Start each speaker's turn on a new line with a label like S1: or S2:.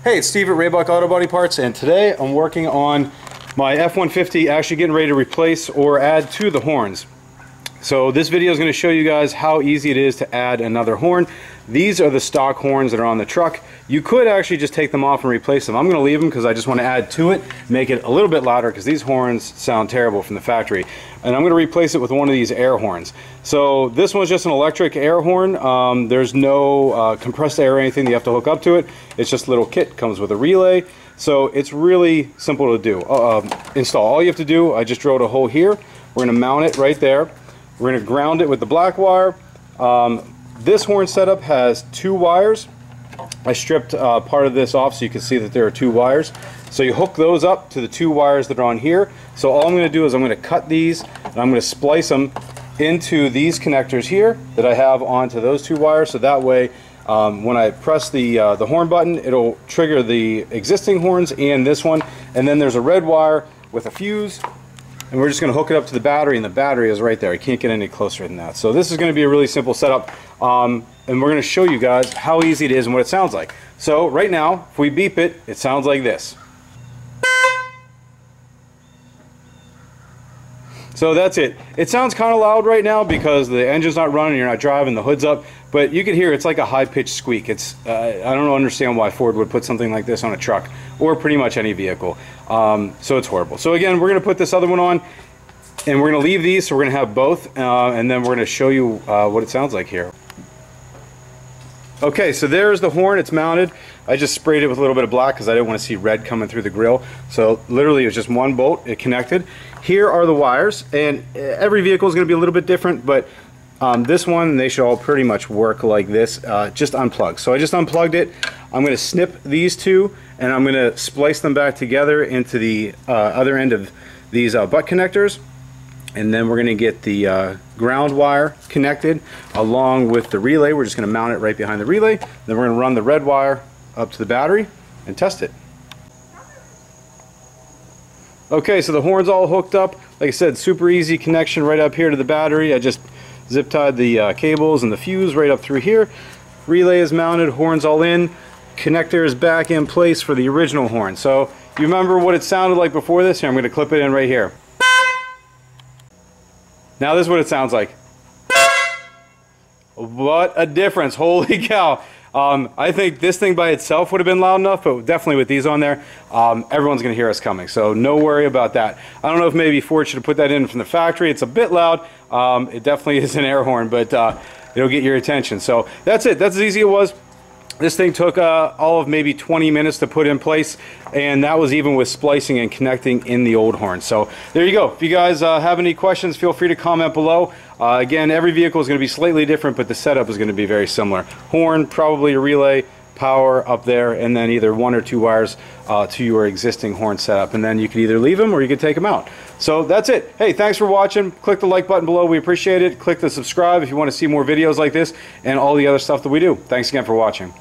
S1: Hey, it's Steve at Raybuck Auto Body Parts, and today I'm working on my F-150, actually getting ready to replace or add to the horns. So this video is going to show you guys how easy it is to add another horn. These are the stock horns that are on the truck. You could actually just take them off and replace them. I'm going to leave them because I just want to add to it, make it a little bit louder because these horns sound terrible from the factory. And I'm going to replace it with one of these air horns. So this one's just an electric air horn. There's no compressed air or anything that you have to hook up to it. It's just a little kit, comes with a relay. So it's really simple to do. Install. All you have to do, I just drilled a hole here. We're going to mount it right there. We're going to ground it with the black wire. This horn setup has two wires. I stripped part of this off so you can see that there are two wires. So you hook those up to the two wires that are on here. So all I'm going to do is I'm going to cut these and I'm going to splice them into these connectors here that I have onto those two wires. So that way when I press the horn button, it'll trigger the existing horns and this one. And then there's a red wire with a fuse. And we're just going to hook it up to the battery, and the battery is right there. You can't get any closer than that. So this is going to be a really simple setup, and we're going to show you guys how easy it is and what it sounds like. So right now, if we beep it, it sounds like this. So that's it. It sounds kind of loud right now because the engine's not running, you're not driving, the hood's up, but you can hear it's like a high-pitched squeak. It's I don't understand why Ford would put something like this on a truck or pretty much any vehicle. So it's horrible. So again, we're going to put this other one on and we're going to leave these, so we're going to have both, and then we're going to show you what it sounds like here. Okay, so there's the horn. It's mounted. I just sprayed it with a little bit of black because I didn't want to see red coming through the grill. So literally it was just one bolt. It connected. Here are the wires, and every vehicle is going to be a little bit different, but this one, they should all pretty much work like this, just unplugged. So I just unplugged it. I'm going to snip these two and I'm going to splice them back together into the other end of these butt connectors. And then we're going to get the ground wire connected along with the relay. We're just going to mount it right behind the relay. Then we're going to run the red wire up to the battery and test it. Okay, so the horn's all hooked up. Like I said, super easy connection right up here to the battery. I just zip tied the cables and the fuse right up through here. Relay is mounted, horn's all in. Connector is back in place for the original horn. So you remember what it sounded like before this? Here, I'm going to clip it in right here. Now this is what it sounds like. What a difference, holy cow. I think this thing by itself would have been loud enough, but definitely with these on there, everyone's going to hear us coming. So no worry about that. I don't know if maybe Ford should have put that in from the factory. It's a bit loud. It definitely is an air horn, but it'll get your attention. So that's it. That's as easy as it was. This thing took all of maybe 20 minutes to put in place, and that was even with splicing and connecting in the old horn. So there you go. If you guys have any questions, feel free to comment below. Again, every vehicle is going to be slightly different, but the setup is going to be very similar. Horn, probably a relay, power up there, and then either one or two wires to your existing horn setup. And then you can either leave them or you can take them out. So that's it. Hey, thanks for watching. Click the like button below. We appreciate it. Click the subscribe if you want to see more videos like this and all the other stuff that we do. Thanks again for watching.